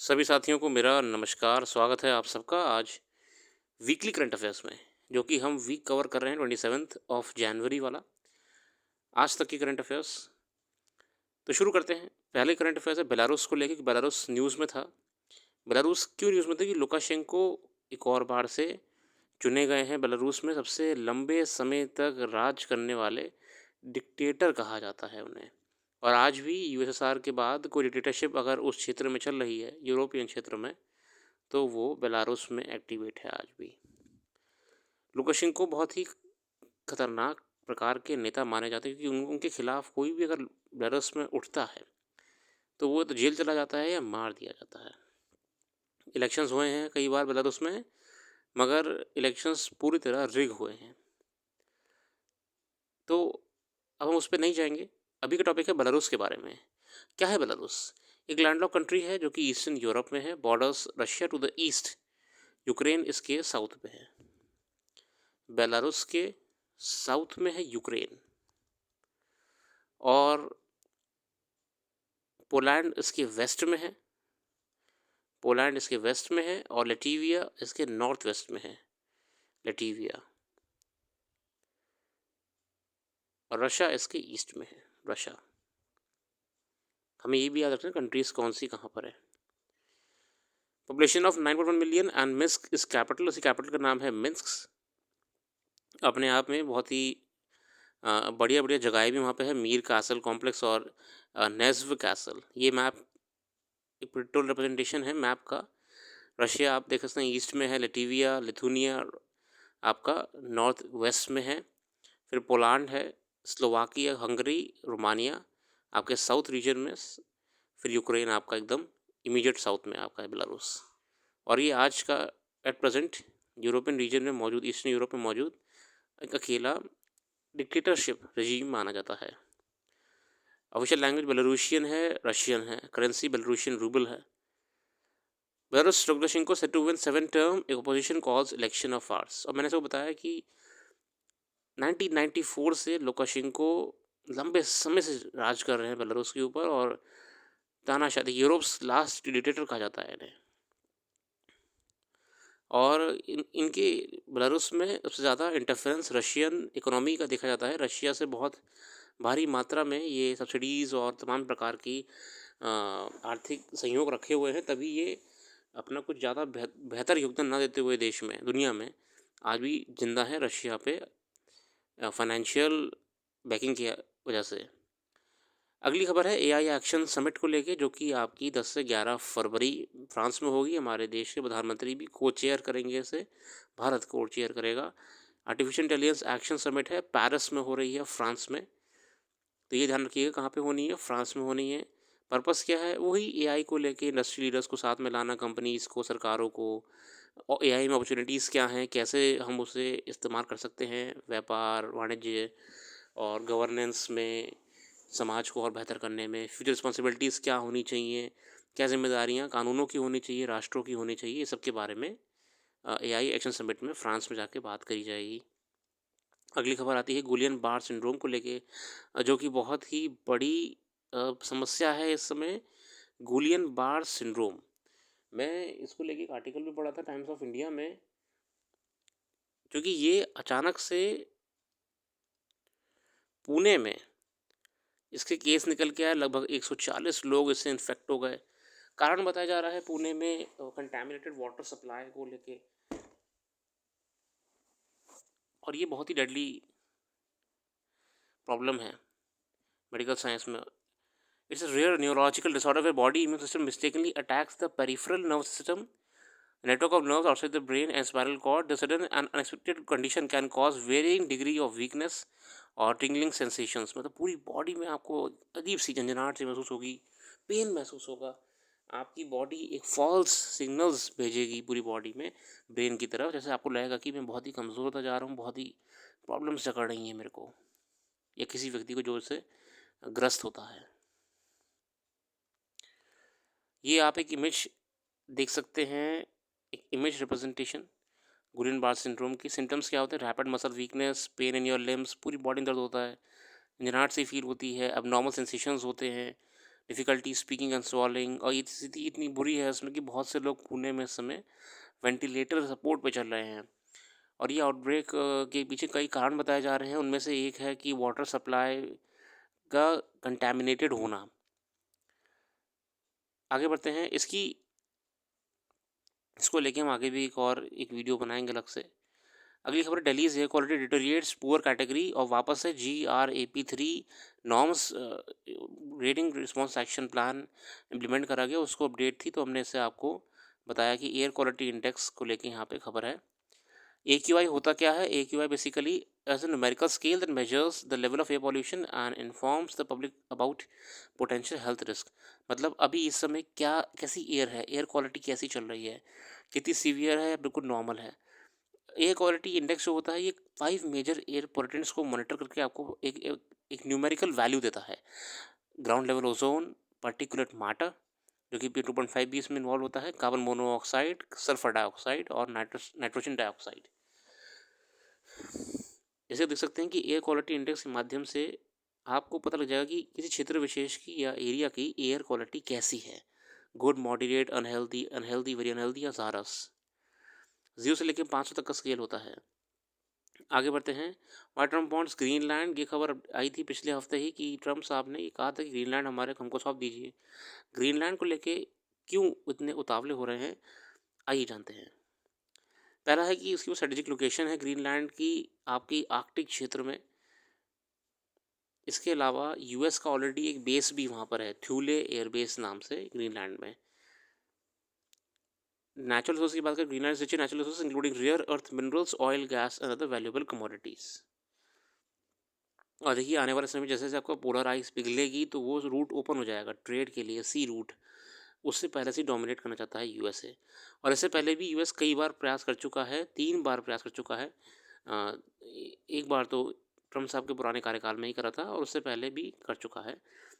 सभी साथियों को मेरा नमस्कार, स्वागत है आप सबका आज वीकली करंट अफेयर्स में, जो कि हम वीक कवर कर रहे हैं 27th ऑफ जनवरी वाला, आज तक की करंट अफेयर्स। तो शुरू करते हैं। पहले करंट अफेयर्स है बेलारूस को लेके कि बेलारूस न्यूज़ में था। बेलारूस क्यों न्यूज़ में था कि लुकाशेंको एक और बार से चुने गए हैं बेलारूस में सबसे लंबे समय तक राज करने वाले डिक्टेटर कहा जाता है उन्हें। और आज भी यूएसएसआर के बाद कोई डिक्टेटरशिप अगर उस क्षेत्र में चल रही है, यूरोपियन क्षेत्र में, तो वो बेलारूस में एक्टिवेट है आज भी। लुकाशेंको बहुत ही खतरनाक प्रकार के नेता माने जाते हैं क्योंकि उनके खिलाफ कोई भी अगर बेलारूस में उठता है तो वो तो जेल चला जाता है या मार दिया जाता है। इलेक्शंस हुए हैं कई बार बेलारूस में, मगर इलेक्शंस पूरी तरह रिग हुए हैं। तो अब हम उस पर नहीं जाएंगे। अभी का टॉपिक है बेलारूस के बारे में। क्या है बेलारूस? एक लैंडलॉक कंट्री है जो कि ईस्टर्न यूरोप में है। Borders Russia to the east, Ukraine इसके साउथ में है। बेलारूस के साउथ में है यूक्रेन, और पोलैंड इसके वेस्ट में है। पोलैंड इसके वेस्ट में है और लैटविया इसके नॉर्थ वेस्ट में है। लैटविया और रशिया इसके ईस्ट में है। रशिया, हमें ये भी याद रखना कंट्रीज कौन सी कहाँ पर है। Population of 9.1 million and Minsk इस कैपिटल, उसी कैपिटल का नाम है मिन्स्क। अपने आप में बहुत ही बढ़िया बढ़िया जगहें भी वहाँ पे है। मीर कैसल कॉम्प्लेक्स और नेज्व कैसल। ये मैप एक पिक्टोरियल रिप्रेजेंटेशन है मैप का। रशिया आप देख सकते हैं ईस्ट में है। लैटविया लिथुनिया आपका नॉर्थ वेस्ट में है। फिर पोलैंड है, स्लोवाकिया, हंगरी, रोमानिया आपके साउथ रीजन में। फिर यूक्रेन आपका एकदम इमीडिएट साउथ में आपका है बेलारूस। और ये आज का एट प्रेजेंट यूरोपियन रीजन में मौजूद, ईस्टर्न यूरोप में मौजूद एक अकेला डिक्टेटरशिप रजीम माना जाता है। ऑफिशियल लैंग्वेज बेलारूशियन है, रशियन है। करेंसी बेलारूशियन रूबल है। Belarus Lukashenko set to win 7 term, एक अपोजिशन कॉल्स इलेक्शन ऑफ आर्स। और मैंने सबको बताया कि 1994 से लुकाशेंको लंबे समय से राज कर रहे हैं बेलारूस के ऊपर, और तानाशाह यूरोप्स लास्ट डिक्टेटर कहा जाता है इन्हें। और इनके बेलारूस में सबसे ज़्यादा इंटरफेरेंस रशियन इकोनॉमी का देखा जाता है। रशिया से बहुत भारी मात्रा में ये सब्सिडीज़ और तमाम प्रकार की आर्थिक सहयोग रखे हुए हैं, तभी ये अपना कुछ ज़्यादा बेहतर योगदान ना देते हुए देश में, दुनिया में आज भी जिंदा है रशिया पे फाइनेंशियल बैकिंग की वजह से। अगली खबर है एआई एक्शन समिट को लेके, जो कि आपकी 10 से 11 फरवरी फ्रांस में होगी। हमारे देश के प्रधानमंत्री भी को चेयर करेंगे इसे, भारत को चेयर करेगा। आर्टिफिशियल इंटेलिजेंस एक्शन समिट है, पेरिस में हो रही है, फ्रांस में। तो ये ध्यान रखिएगा कहाँ पे होनी है, फ्रांस में होनी है। पर्पस क्या है? वही एआई को लेके इंडस्ट्री लीडर्स को साथ में लाना, कंपनीज़ को, सरकारों को, और एआई में अपॉर्चुनिटीज़ क्या हैं, कैसे हम उसे इस्तेमाल कर सकते हैं व्यापार, वाणिज्य और गवर्नेंस में, समाज को और बेहतर करने में। फ्यूचर रिस्पॉन्सिबिलिटीज़ क्या होनी चाहिए, क्या जिम्मेदारियाँ कानूनों की होनी चाहिए, राष्ट्रों की होनी चाहिए, ये सब के बारे में एआई एक्शन समिट में फ्रांस में जाके बात करी जाएगी। अगली खबर आती है गुलियन बार सिंड्रोम को लेके, जो कि बहुत ही बड़ी समस्या है इस समय। गुलियन बार सिंड्रोम, मैं इसको लेके एक आर्टिकल भी पढ़ा था टाइम्स ऑफ इंडिया में, क्योंकि ये अचानक से पुणे में इसके केस निकल के आए। लगभग 140 लोग इससे इन्फेक्ट हो गए। कारण बताया जा रहा है पुणे में कंटामिनेटेड वाटर सप्लाई को लेके, और ये बहुत ही डेडली प्रॉब्लम है मेडिकल साइंस में। It's a rare neurological disorder where body immune system mistakenly attacks the peripheral nerve system, network of nerves outside the brain and spinal cord. The sudden and unexpected condition can cause varying degree of weakness और tingling sensations। मतलब पूरी body में आपको अजीब सी झंझनाहट सी महसूस होगी, pen महसूस होगा। आपकी बॉडी एक फॉल्स सिग्नल्स भेजेगी पूरी बॉडी में ब्रेन की तरफ, जैसे आपको लगेगा कि मैं बहुत ही कमज़ोर होता जा रहा हूँ, बहुत ही प्रॉब्लम्स जकड़ रही हैं मेरे को, या किसी व्यक्ति को जो इससे ग्रस्त होता है। ये आप एक इमेज देख सकते हैं, एक इमेज रिप्रेजेंटेशन गुलियन बार सिंड्रोम की। सिम्टम्स क्या होते हैं? Rapid muscle weakness, pain in your limbs, पूरी बॉडी में दर्द होता है, झंझनाहट सी फील होती है, अब नॉर्मल सेंसेशंस होते हैं, डिफ़िकल्टी स्पीकिंग एंड स्वॉलिंग, और ये स्थिति इतनी बुरी है इसमें कि बहुत से लोग पुणे में इस समय वेंटिलेटर सपोर्ट पे चल रहे हैं। और ये आउटब्रेक के पीछे कई कारण बताए जा रहे हैं। उनमें से एक है कि वाटर सप्लाई का कंटैमिनेटेड होना। आगे बढ़ते हैं, इसको लेके हम आगे भी एक वीडियो बनाएंगे अलग से। अगली खबर, Delhi air quality डिटोरिएट्स poor category, और वापस से GRAP3 norms rating response action plan implement करा गया, उसको अपडेट थी तो हमने इससे आपको बताया कि एयर क्वालिटी इंडेक्स को लेके यहाँ पे खबर है। AQI होता क्या है? AQI basically as a numerical scale that measures the level of air pollution and informs the public about potential health risk। मतलब अभी इस समय क्या कैसी एयर है, एयर क्वालिटी कैसी चल रही है, कितनी सीवियर है, बिल्कुल नॉर्मल है। एयर क्वालिटी इंडेक्स जो होता है ये 5 मेजर एयर पोल्यूटेंट्स को मॉनिटर करके आपको एक न्यूमेरिकल वैल्यू देता है। Ground level ozone, particulate matter जो कि PM2.5 भी इसमें इन्वॉल्व होता है, कार्बन मोनोऑक्साइड, सल्फर डाइऑक्साइड और नाइट्रोजन डाइऑक्साइड। जैसे देख सकते हैं कि एयर क्वालिटी इंडेक्स के माध्यम से आपको पता लग जाएगा कि किसी क्षेत्र विशेष की या एरिया की एयर क्वालिटी कैसी है, good, moderate, unhealthy, unhealthy, very unhealthy या ज़ारस। 0 से लेकर 500 तक का स्केल होता है। आगे बढ़ते हैं, वाई ट्रम्प वॉन्ट्स ग्रीनलैंड। ये खबर आई थी पिछले हफ्ते ही कि ट्रम्प साहब ने ये कहा था कि ग्रीनलैंड हमको सौंप दीजिए। ग्रीनलैंड को लेके क्यों इतने उतावले हो रहे हैं, आइए जानते हैं। पहला है कि उसकी वो स्ट्रेटेजिक लोकेशन है ग्रीनलैंड की, आपकी आर्कटिक क्षेत्र में। इसके अलावा यूएस का ऑलरेडी एक बेस भी वहाँ पर है, थ्यूले एयरबेस नाम से, ग्रीनलैंड में। नेचुरल रिसोर्स की बात करें, Greenland rich natural resource including rare earth minerals, oil, gas and other valuable commodities. और देखिए आने वाले समय में जैसे जैसे आपका पोलर आइस पिघलेगी तो वो रूट ओपन हो जाएगा ट्रेड के लिए, सी रूट। उससे पहले से डोमिनेट करना चाहता है यूएसए। और इससे पहले भी यूएस कई बार प्रयास कर चुका है, 3 बार प्रयास कर चुका है। एक बार तो ट्रम्प साहब के पुराने कार्यकाल में ही करा था और उससे पहले भी कर चुका है,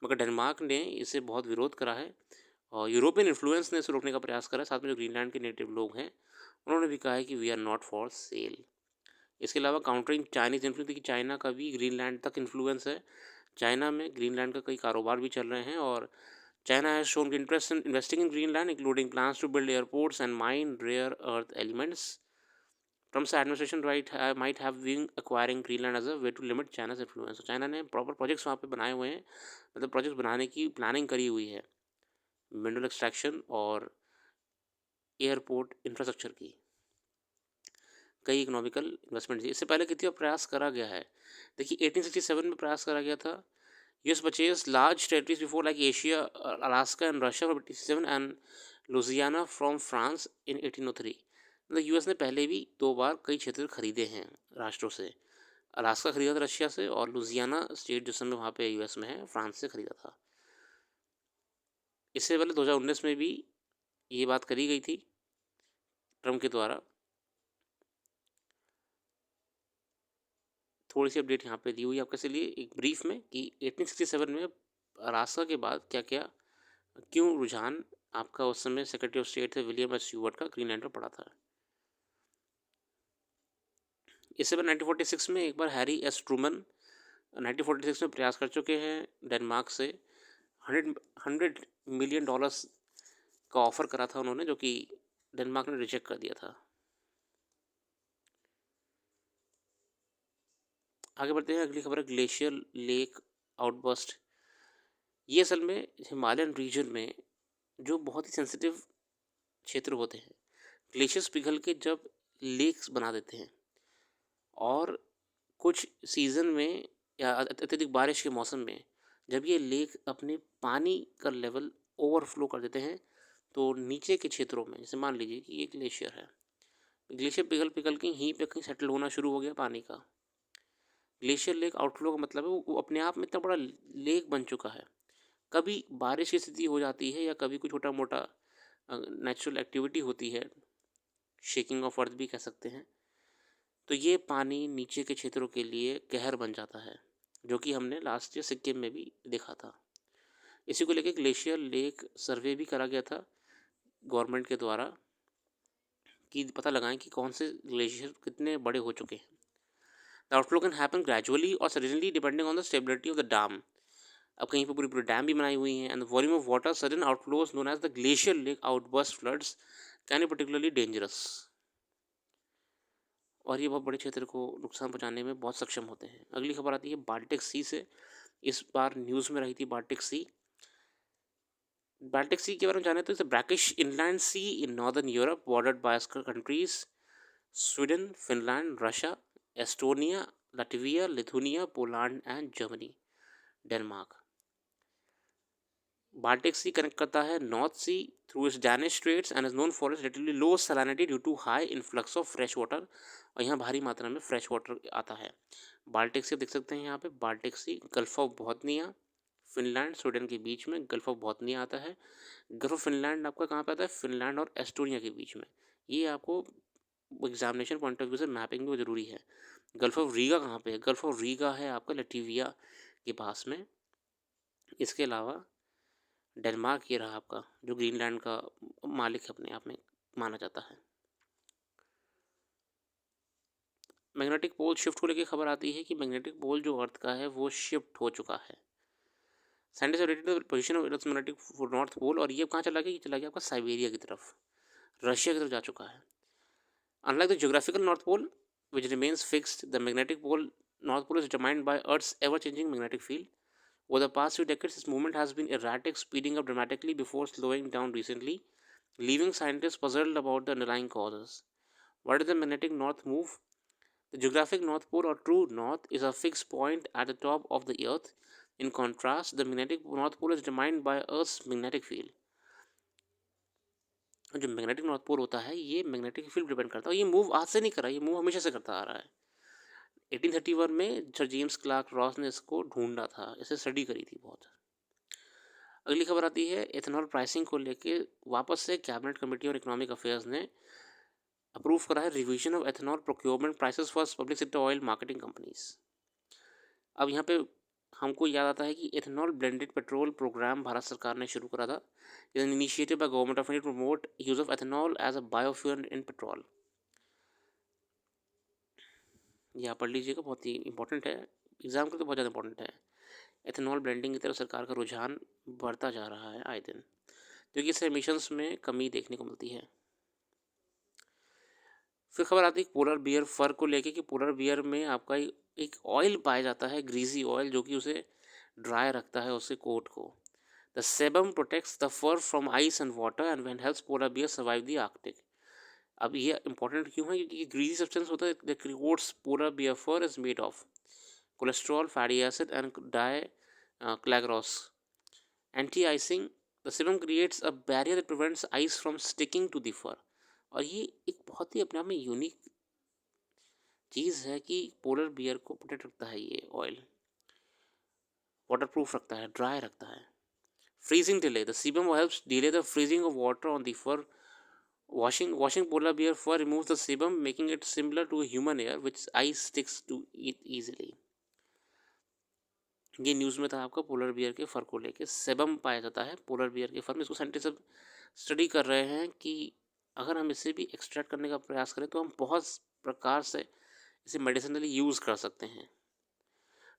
मगर डेनमार्क ने इसे बहुत विरोध करा है और यूरोपियन इन्फ्लुएंस ने इसे रोकने का प्रयास करा है। साथ में जो ग्रीनलैंड के नेटिव लोग हैं उन्होंने भी कहा है कि we are not for sale. इसके अलावा काउंटरिंग चाइनीज इन्फ्लुएंस, देखिए चाइना का भी ग्रीनलैंड तक इन्फ्लुएंस है। चाइना में ग्रीनलैंड का कई कारोबार भी चल रहे हैं और China has shown interest in investing in Greenland, including plans to build airports and mine rare earth elements. Trump's administration might have been acquiring Greenland as a way to limit China's influence. So China ने proper projects वहाँ पे बनाए हुए हैं, मतलब projects बनाने की planning करी हुई है, मिनरल एक्सट्रैक्शन और एयरपोर्ट इंफ्रास्ट्रक्चर की। कई इकोनॉमिकल इन्वेस्टमेंट थी। इससे पहले कितनी बार प्रयास करा गया है, देखिए 1867 में प्रयास करा गया था। US purchased large territories before like Asia, Alaska and Russia from 1867 and Louisiana from France in 1803। मतलब यूएस ने पहले भी 2 बार कई क्षेत्र खरीदे हैं राष्ट्रों से। अलास्का खरीदा था रशिया से और लुजियाना स्टेट जो समय वहाँ पे यूएस में है फ्रांस से खरीदा था। इससे पहले 2019 में भी ये बात करी गई थी ट्रम्प के द्वारा। थोड़ी सी अपडेट यहाँ पे दी हुई है आपके लिए एक ब्रीफ में कि 1867 में अलास्का के बाद क्या क्या क्यों रुझान आपका उस समय सेक्रेटरी ऑफ स्टेट थे विलियम एस स्यूअर्ट का ग्रीनलैंड पर पड़ा था। इससे पहले 1946 में एक बार हैरी एस ट्रूमन 1946 में प्रयास कर चुके हैं डेनमार्क से। 100 मिलियन डॉलर्स का ऑफर करा था उन्होंने, जो कि डेनमार्क ने रिजेक्ट कर दिया था। आगे बढ़ते हैं, अगली खबर है ग्लेशियर लेक आउटबर्स्ट। ये असल में हिमालयन रीजन में जो बहुत ही सेंसिटिव क्षेत्र होते हैं, ग्लेशियर्स पिघल के जब लेक्स बना देते हैं और कुछ सीज़न में या अत्यधिक बारिश के मौसम में जब ये लेक अपने पानी का लेवल ओवरफ्लो कर देते हैं तो नीचे के क्षेत्रों में, जैसे मान लीजिए कि ये ग्लेशियर है, ग्लेशियर पिघल पिघल के यहीं पे कहीं सेटल होना शुरू हो गया पानी का। ग्लेशियर लेक आउटफ्लो का मतलब है वो अपने आप में इतना बड़ा लेक बन चुका है। कभी बारिश की स्थिति हो जाती है या कभी कोई छोटा मोटा नेचुरल एक्टिविटी होती है, शेकिंग ऑफ अर्थ भी कह सकते हैं, तो ये पानी नीचे के क्षेत्रों के लिए कहर बन जाता है, जो कि हमने लास्ट ईयर सिक्किम में भी देखा था। इसी को लेकर ग्लेशियर लेक सर्वे भी करा गया था गवर्नमेंट के द्वारा कि पता लगाएं कि कौन से ग्लेशियर कितने बड़े हो चुके हैं। The outflow can happen gradually और suddenly depending on the stability of the dam. अब कहीं पे पूरी पूरी डैम भी बनाई हुई हैं। And the volume of water sudden outflows known as the glacier lake outburst floods can be particularly dangerous, और ये बहुत बड़े क्षेत्र को नुकसान पहुंचाने में बहुत सक्षम होते हैं। अगली खबर आती है बाल्टिक सी से। इस बार न्यूज़ में रही थी बाल्टिक सी। बाल्टिक सी के बारे में जाने तो it's brackish inland sea in northern Europe bordered by countries Sweden, Finland, Russia, Estonia, Latvia, Lithuania, Poland and Germany, Denmark. Baltic Sea connect करता है North Sea through its Danish straits and is known for its relatively low salinity due to high influx of fresh water, और यहाँ भारी मात्रा में fresh water आता है। Baltic सी देख सकते हैं यहाँ पे, Baltic Sea, Gulf of Bothnia, Finland, Sweden के बीच में गल्फ ऑफ बोथनिया आता है। गल्फ ऑफ फिनलैंड आपका कहाँ पे आता है? फिनलैंड और एस्टोनिया के बीच में। ये आपको एग्जामिनेशन पॉइंट ऑफ व्यू से मैपिंग में ज़रूरी है। गल्फ ऑफ रीगा कहाँ पे है? गल्फ ऑफ रीगा है आपका लटविया के पास में। इसके अलावा डेनमार्क ये रहा आपका, जो ग्रीनलैंड का मालिक है अपने आप में माना जाता है। मैग्नेटिक पोल शिफ्ट होने की खबर आती है कि मैग्नेटिक पोल जो अर्थ का है वो शिफ्ट हो चुका है। Scientist rated the position of its magnetic north pole, और ये कहाँ चला गया? ये चला गया आपका साइबेरिया की तरफ, रशिया की तरफ जा चुका है। Unlike the geographical north pole which remains fixed, the magnetic pole north pole is determined by Earth's ever-changing magnetic field. Over the past few decades, this movement has been erratic, speeding up dramatically before slowing down recently, leaving scientists puzzled about the underlying causes. Why does the magnetic north move? The geographic north pole or true north is a fixed point at the top of the earth. In contrast, the magnetic north pole is determined by Earth's magnetic field. जो magnetic north पोल होता है ये magnetic field depend करता है। ये move आज से नहीं कर रहा है, ये मूव हमेशा से करता आ रहा है। 1831 में सर जेम्स क्लार्क रॉस ने इसको ढूंढा था, इसे स्टडी करी थी बहुत। अगली खबर आती है एथेनॉल प्राइसिंग को लेके वापस से कैबिनेट कमेटी और इकोनॉमिक अफेयर्स ने अप्रूव करा है revision of ethanol procurement prices for public sector oil marketing companies. अब यहाँ पे हमको याद आता है कि ethanol blended petrol programme Bharat सरकार ने शुरू करा था। Is an initiative by government of India to promote use of ethanol as a biofuel in petrol. ये आप पढ़ लीजिएगा, बहुत ही इंपॉर्टेंट है, एग्जाम के तो बहुत ज़्यादा इंपॉर्टेंट है। एथेनॉल ब्लेंडिंग की तरफ सरकार का रुझान बढ़ता जा रहा है आए दिन, क्योंकि इससे एमिशंस में कमी देखने को मिलती है। फिर खबर आती है पोलर बियर फर को लेके कि पोलर बियर में आपका एक ऑयल पाया जाता है, ग्रीजी ऑयल, जो कि उसे ड्राई रखता है, उससे कोट को। The sebum protects the fur from ice and water and when helps polar bear survive the Arctic. अब ये इंपॉर्टेंट क्यों है? क्योंकि ग्रीजी सब्सटेंस होता है that coats polar bear fur is made of cholesterol, fatty acid and diglycerides. Anti-icing, the sebum creates a barrier that prevents ice from sticking to the fur। और ये एक बहुत ही अपने आप में यूनिक चीज़ है कि पोलर बियर को प्रोटेक्ट रखता है ये ऑयल, वाटर प्रूफ रखता है, ड्राई रखता है। Freezing delay, the sebum helps delay the freezing of water on the fur। Washing polar bear fur removes the sebum, making it similar to human hair, which ice sticks to it easily। ये news में था आपका polar bear के फर को लेके। Sebum पाया जाता है पोलर बियर के फर में, इसको साइंटिस्ट सब स्टडी कर रहे हैं कि अगर हम इसे भी एक्सट्रैक्ट करने का प्रयास करें तो हम बहुत प्रकार से इसे मेडिसिनली यूज़ कर सकते हैं।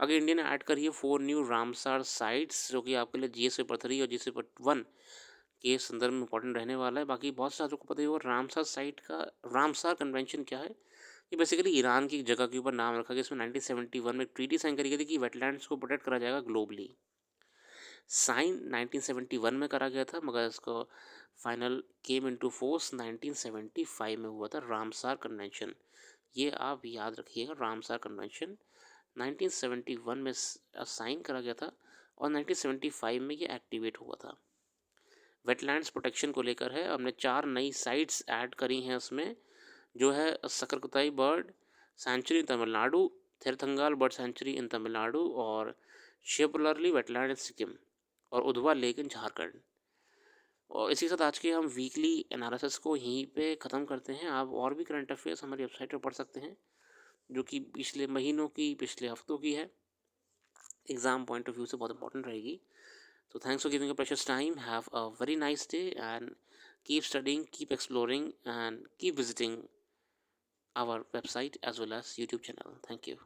अगर इंडिया ने ऐड करी है 4 न्यू रामसार साइट्स, जो कि आपके लिए GS पेपर 3 और GS पेपर 1 के संदर्भ में इंपॉर्टेंट रहने वाला है। बाकी बहुत सारे को पता ही होगा रामसार साइट का, रामसार कन्वेंशन क्या है। ये बेसिकली ईरान की जगह के ऊपर नाम रखा गया। इसमें 1971 में ट्रीटी साइन करी गई थी कि वेटलैंड्स को प्रोटेक्ट करा जाएगा ग्लोबली। साइन 1971 में करा गया था, मगर इसको फाइनल केम इनटू फोर्स 1975 में हुआ था रामसार कन्वेंशन। ये आप याद रखिएगा, रामसार कन्वेंशन 1971 में साइन करा गया था और 1975 में ये एक्टिवेट हुआ था। वेटलैंड्स प्रोटेक्शन को लेकर है, हमने 4 नई साइट्स ऐड करी हैं उसमें, जो है सकरकुताई बर्ड सेंचुरी इन तमिलनाडु, थिरथंगाल बर्ड सेंचुरी इन तमिलनाडु, और शिवपुलरली वेटलैंड इन सिक्किम, और उधवा लेक इन झारखंड। और इसी के साथ आज के हम वीकली एनालिसिस को यहीं पे ख़त्म करते हैं। आप और भी करंट अफेयर्स हमारी वेबसाइट पर पढ़ सकते हैं, जो कि पिछले महीनों की, पिछले हफ्तों की है, एग्ज़ाम पॉइंट ऑफ व्यू से बहुत इंपॉर्टेंट रहेगी। So thanks for giving a precious time. Have a very nice day and keep studying, keep exploring, and keep visiting our website as well as YouTube channel. Thank you.